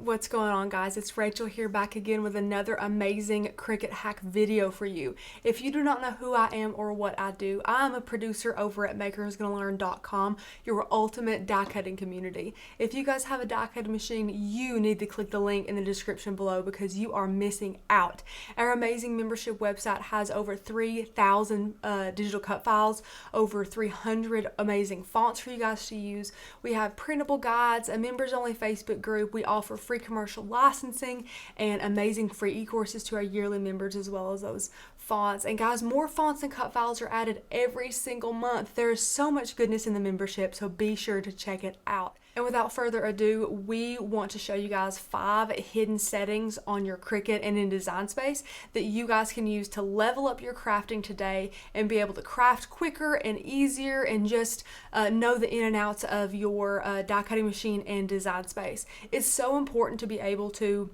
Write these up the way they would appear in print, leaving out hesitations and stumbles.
What's going on, guys? It's Rachel here, back again with another amazing Cricut hack video for you. If you do not know who I am or what I do, I am a producer over at makersgonnalearn.com, your ultimate die cutting community. If you guys have a die cutting machine, you need to click the link in the description below because you are missing out. Our amazing membership website has over 3,000 digital cut files, over 300 amazing fonts for you guys to use. We have printable guides, a members only Facebook group. We offer free commercial licensing and amazing free e-courses to our yearly members, as well as those fonts. And guys, more fonts and cut files are added every single month. There is so much goodness in the membership, so be sure to check it out. And without further ado, we want to show you guys 5 hidden settings on your Cricut and in Design Space that you guys can use to level up your crafting today and be able to craft quicker and easier and just know the in and outs of your die cutting machine and Design Space. It's so important to be able to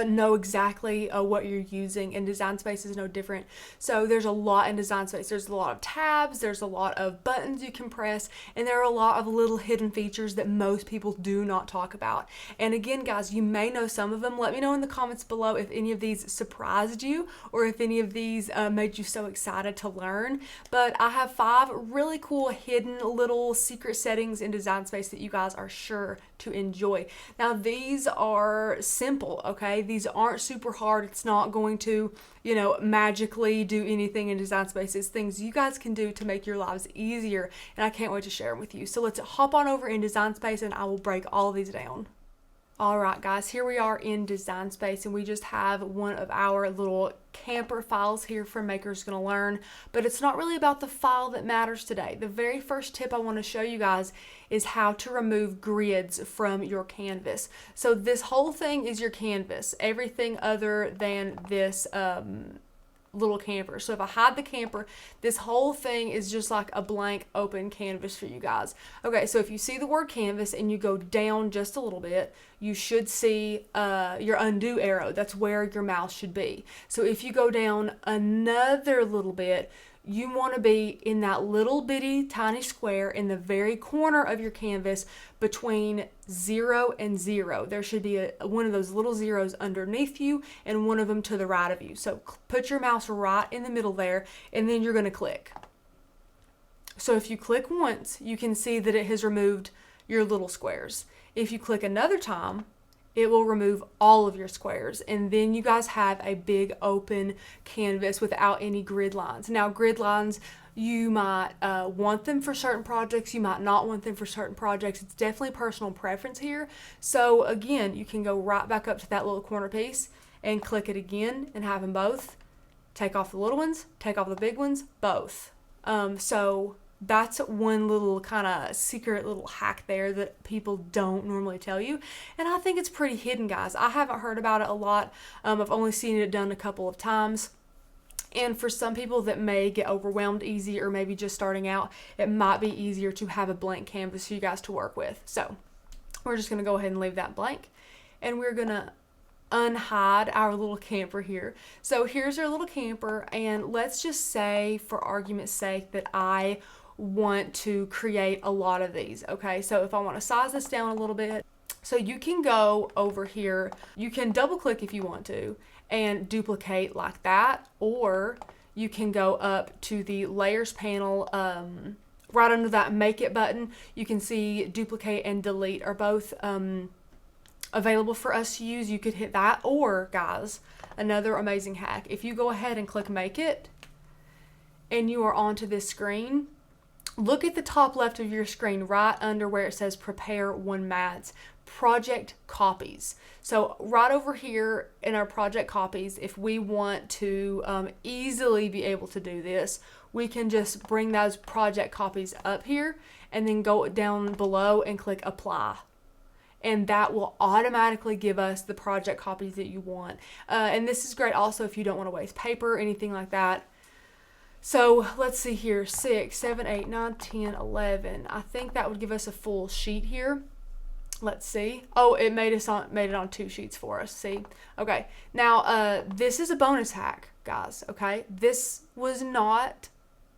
know exactly what you're using, and Design Space is no different. So there's a lot in Design Space. There's a lot of tabs, there's a lot of buttons you can press, and there are a lot of little hidden features that most people do not talk about. And again, guys, you may know some of them. Let me know in the comments below if any of these surprised you or if any of these made you so excited to learn. But I have 5 really cool hidden little secret settings in Design Space that you guys are sure to enjoy. Now, these are simple, okay? These aren't super hard. It's not going to, magically do anything in Design Space. It's things you guys can do to make your lives easier, and I can't wait to share them with you. So let's hop on over in Design Space and I will break all of these down. Alright guys, here we are in Design Space, and we just have one of our little camper files here from Makers Gonna Learn, but it's not really about the file that matters today. The very first tip I want to show you guys is how to remove grids from your canvas. So this whole thing is your canvas, everything other than this little camper. So if I hide the camper, this whole thing is just like a blank open canvas for you guys. Okay, so if you see the word canvas and you go down just a little bit, you should see your undo arrow. That's where your mouse should be. So if you go down another little bit, you want to be in that little bitty tiny square in the very corner of your canvas between 0 and 0. There should be one of those little zeros underneath you and one of them to the right of you. So put your mouse right in the middle there, and then you're going to click. So if you click once, you can see that it has removed your little squares. If you click another time, it will remove all of your squares, and then you guys have a big open canvas without any grid lines. Now, grid lines, you might want them for certain projects, you might not want them for certain projects. It's definitely personal preference here. So again, you can go right back up to that little corner piece and click it again and have them both. Take off the little ones, take off the big ones, both. So that's one little kind of secret little hack there that people don't normally tell you, and I think it's pretty hidden, guys. I haven't heard about it a lot. I've only seen it done a couple of times, and for some people that may get overwhelmed easy or maybe just starting out, it might be easier to have a blank canvas for you guys to work with. So we're just going to go ahead and leave that blank, and we're going to unhide our little camper here. So here's our little camper, and let's just say, for argument's sake, that I want to create a lot of these. Okay, so if I want to size this down a little bit, so you can go over here, you can double click if you want to and duplicate like that, or you can go up to the layers panel, right under that make it button. You can see duplicate and delete are both available for us to use. You could hit that, or guys, another amazing hack, if you go ahead and click make it and you are onto this screen, look at the top left of your screen right under where it says prepare one mats, project copies. So right over here in our project copies, if we want to easily be able to do this, we can just bring those project copies up here and then go down below and click apply. And that will automatically give us the project copies that you want. And this is great also if you don't want to waste paper or anything like that. So let's see here, 6, 7, 8, 9, 10, 11. I think that would give us a full sheet here. Let's see. Oh, it made it on 2 sheets for us. See? Okay. Now, this is a bonus hack, guys. Okay. This was not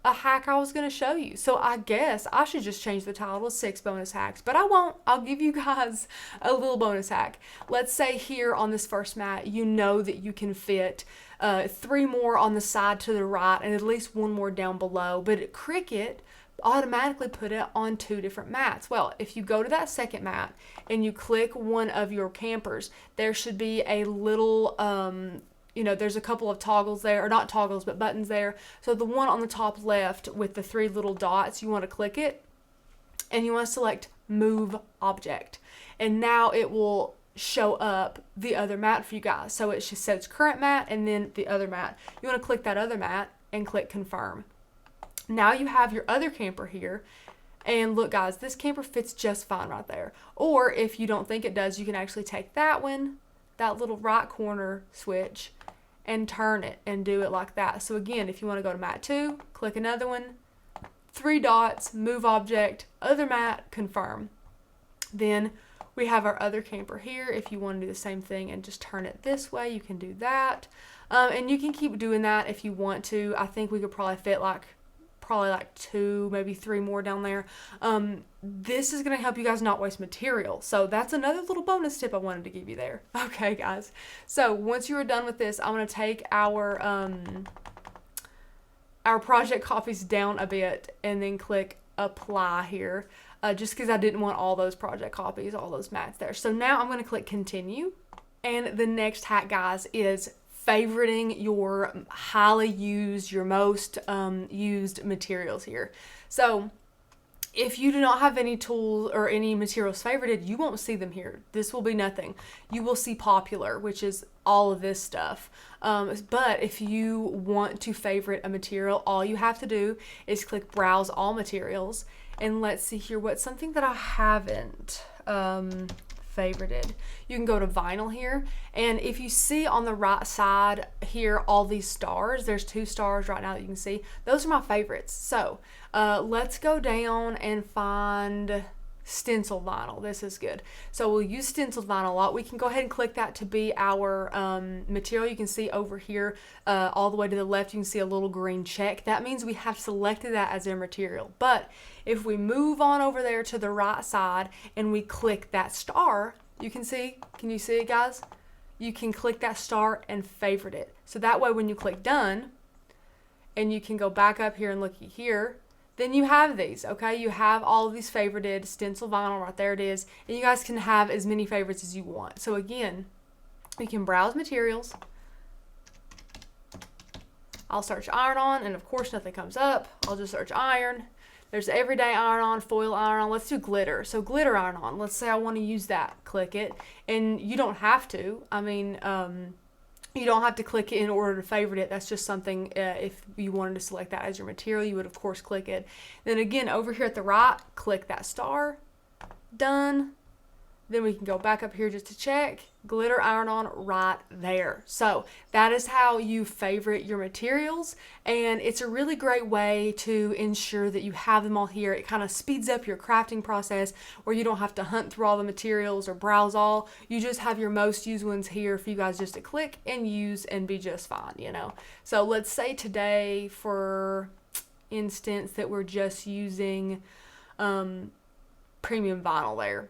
a hack I was going to show you. So I guess I should just change the title to 6 bonus hacks, but I won't. I'll give you guys a little bonus hack. Let's say here on this first mat, you know that you can fit 3 more on the side to the right and at least 1 more down below, but Cricut automatically put it on 2 different mats. Well, if you go to that second mat and you click one of your campers, there should be a little there's a couple of toggles there, or not toggles, but buttons there. So the one on the top left with the 3 little dots, you want to click it and you want to select Move Object. And now it will show up the other mat for you guys. So it just says current mat and then the other mat. You want to click that other mat and click Confirm. Now you have your other camper here. And look, guys, this camper fits just fine right there. Or if you don't think it does, you can actually take that one, that little right corner switch, and turn it and do it like that. So again, if you want to go to mat 2, click another one, 3 dots, Move Object, other mat, Confirm. Then we have our other camper here. If you want to do the same thing and just turn it this way, you can do that. And you can keep doing that if you want to. I think we could probably fit like 2, maybe 3 more down there. This is going to help you guys not waste material. So that's another little bonus tip I wanted to give you there. Okay, guys. So once you are done with this, I'm going to take our project copies down a bit and then click Apply here. Just because I didn't want all those project copies, all those mats there. So now I'm going to click Continue. And the next hack, guys, is favoriting your highly used, your most used materials here. So if you do not have any tools or any materials favorited, you won't see them here. This will be nothing. You will see popular, which is all of this stuff. But if you want to favorite a material, all you have to do is click Browse All Materials. And let's see here, what's something that I haven't favorited. You can go to vinyl here, and if you see on the right side here all these stars, there's 2 stars right now that you can see. Those are my favorites. So let's go down and find stencil vinyl. This is good. So we'll use stencil vinyl a lot. We can go ahead and click that to be our material. You can see over here all the way to the left, you can see a little green check. That means we have selected that as our material. But if we move on over there to the right side and we click that star, you can see, can you see it, guys? You can click that star and favorite it. So that way when you click done and you can go back up here and look here, then you have these, okay? You have all of these favorited stencil vinyl, right there it is, and you guys can have as many favorites as you want. So again, you can browse materials. I'll search iron-on, and of course nothing comes up. I'll just search iron. There's everyday iron-on, foil iron-on. Let's do glitter. So glitter iron-on. Let's say I want to use that. Click it, and you don't have to. I mean, you don't have to click it in order to favorite it. That's just something, if you wanted to select that as your material, you would of course click it. Then again, over here at the right, click that star. Done. Then we can go back up here just to check. Glitter iron-on right there. So that is how you favorite your materials, and it's a really great way to ensure that you have them all here. It kind of speeds up your crafting process where you don't have to hunt through all the materials or browse all. You just have your most used ones here for you guys just to click and use and be just fine, you know. So let's say today, for instance, that we're just using premium vinyl there.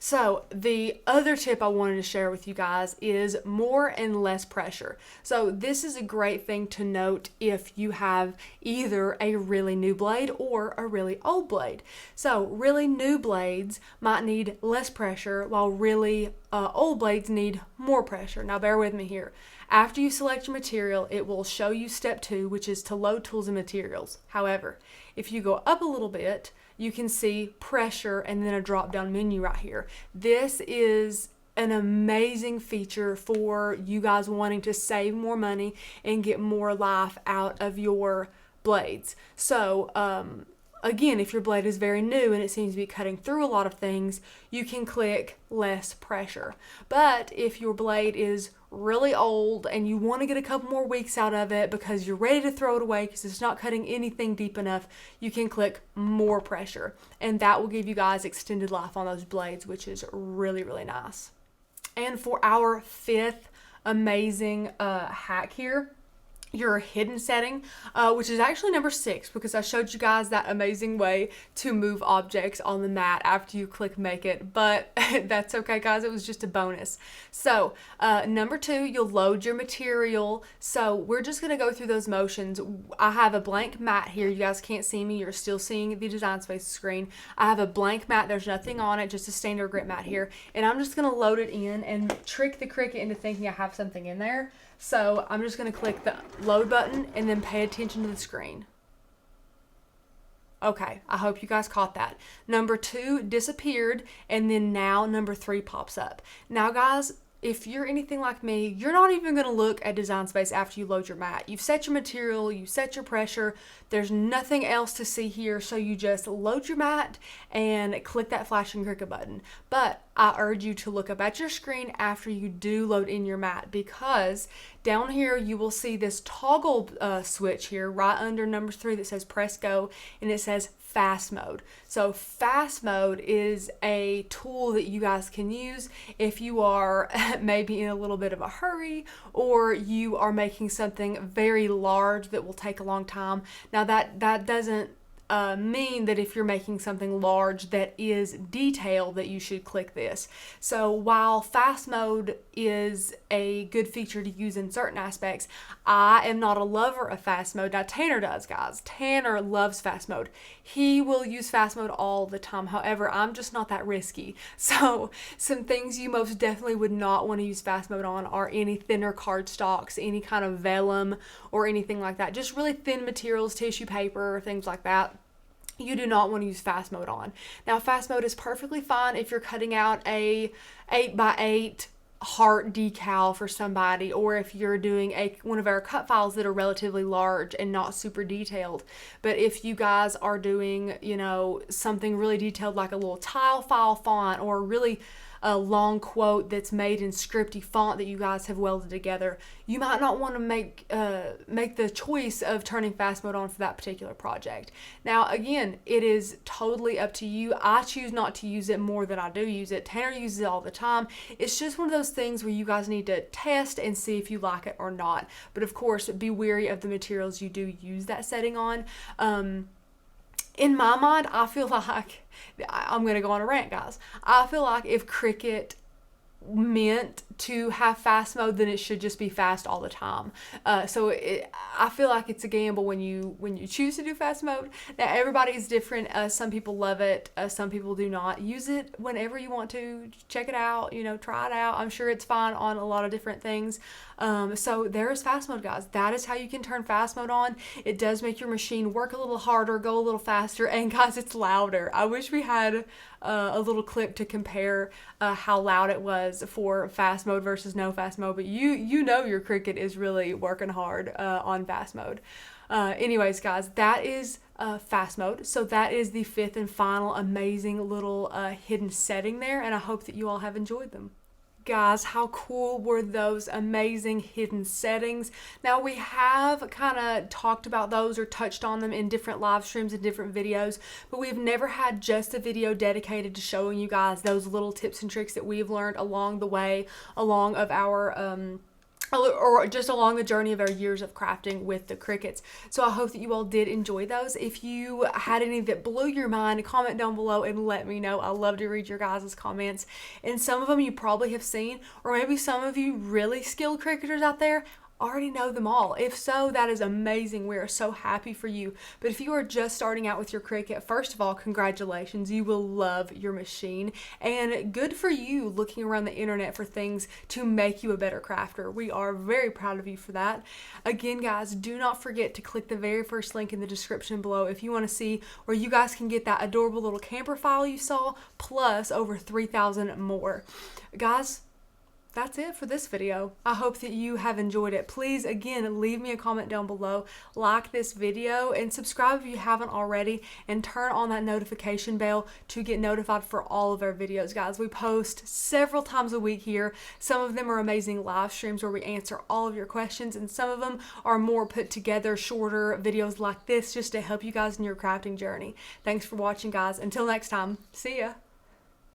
So the other tip I wanted to share with you guys is more and less pressure. So this is a great thing to note if you have either a really new blade or a really old blade. So really new blades might need less pressure, while really old blades need more pressure. Now bear with me here. After you select your material, it will show you step 2, which is to load tools and materials. However, if you go up a little bit, you can see pressure and then a drop down menu right here. This is an amazing feature for you guys wanting to save more money and get more life out of your blades. So again, if your blade is very new and it seems to be cutting through a lot of things, you can click less pressure. But if your blade is really old and you want to get a couple more weeks out of it because you're ready to throw it away because it's not cutting anything deep enough, you can click more pressure, and that will give you guys extended life on those blades, which is really, really nice. And for our 5th amazing hack here, your hidden setting, which is actually number 6, because I showed you guys that amazing way to move objects on the mat after you click make it, but that's okay guys, it was just a bonus. So number 2, you'll load your material. So we're just going to go through those motions. I have a blank mat here. You guys can't see me, you're still seeing the Design Space screen. I have a blank mat, there's nothing on it, just a standard grit mat here, and I'm just going to load it in and trick the Cricut into thinking I have something in there. So I'm just going to click the load button and then pay attention to the screen. Okay, I hope you guys caught that. Number 2 disappeared, and then now number 3 pops up. Now guys, if you're anything like me, you're not even going to look at Design Space after you load your mat. You've set your material, you set your pressure, there's nothing else to see here, so you just load your mat and click that flashing Cricut button. But I urge you to look up at your screen after you do load in your mat, because down here you will see this toggle switch here right under number 3 that says press go, and it says fast mode. So fast mode is a tool that you guys can use if you are maybe in a little bit of a hurry, or you are making something very large that will take a long time. Now that doesn't mean that if you're making something large that is detailed that you should click this. So while fast mode is a good feature to use in certain aspects, I am not a lover of fast mode. Now Tanner does, guys. Tanner loves fast mode. He will use fast mode all the time. However, I'm just not that risky. So some things you most definitely would not want to use fast mode on are any thinner cardstocks, any kind of vellum or anything like that. Just really thin materials, tissue paper, things like that. You do not want to use fast mode on. Now fast mode is perfectly fine if you're cutting out a 8x8 heart decal for somebody, or if you're doing one of our cut files that are relatively large and not super detailed. But if you guys are doing, you know, something really detailed like a little tile file font, or really a long quote that's made in scripty font that you guys have welded together, you might not want to make the choice of turning fast mode on for that particular project. Now again, it is totally up to you. I choose not to use it more than I do use it. Tanner uses it all the time. It's just one of those things where you guys need to test and see if you like it or not. But of course, be wary of the materials you do use that setting on. In my mind, I feel like, I'm going to go on a rant, guys. I feel like if Cricut meant to have fast mode, then it should just be fast all the time. So I feel like it's a gamble when you choose to do fast mode. Now everybody is different. Some people love it, some people do not. Use it whenever you want to. Check it out, you know, try it out. I'm sure it's fine on a lot of different things. So there is fast mode, guys. That is how you can turn fast mode on. It does make your machine work a little harder, go a little faster, and guys, it's louder. I wish we had a little clip to compare how loud it was for fast mode versus no fast mode, but you know your Cricut is really working hard on fast mode. Anyways, guys, that is fast mode. So that is the 5th and final amazing little hidden setting there, and I hope that you all have enjoyed them. Guys, how cool were those amazing hidden settings? Now we have kind of talked about those or touched on them in different live streams and different videos, but we've never had just a video dedicated to showing you guys those little tips and tricks that we've learned along the way, along of our or just along the journey of our years of crafting with the Cricuts. So I hope that you all did enjoy those. If you had any that blew your mind, comment down below and let me know. I love to read your guys' comments. And some of them you probably have seen, or maybe some of you really skilled Cricketers out there already know them all. If so, that is amazing. We are so happy for you. But if you are just starting out with your Cricut, first of all, congratulations. You will love your machine, and good for you looking around the internet for things to make you a better crafter. We are very proud of you for that. Again, guys, do not forget to click the very first link in the description below if you want to see where you guys can get that adorable little camper file you saw, plus over 3,000 more. Guys, that's it for this video. I hope that you have enjoyed it. Please, again, leave me a comment down below, like this video, and subscribe if you haven't already, and turn on that notification bell to get notified for all of our videos, guys. We post several times a week here. Some of them are amazing live streams where we answer all of your questions, and some of them are more put together, shorter videos like this just to help you guys in your crafting journey. Thanks for watching, guys. Until next time, see ya.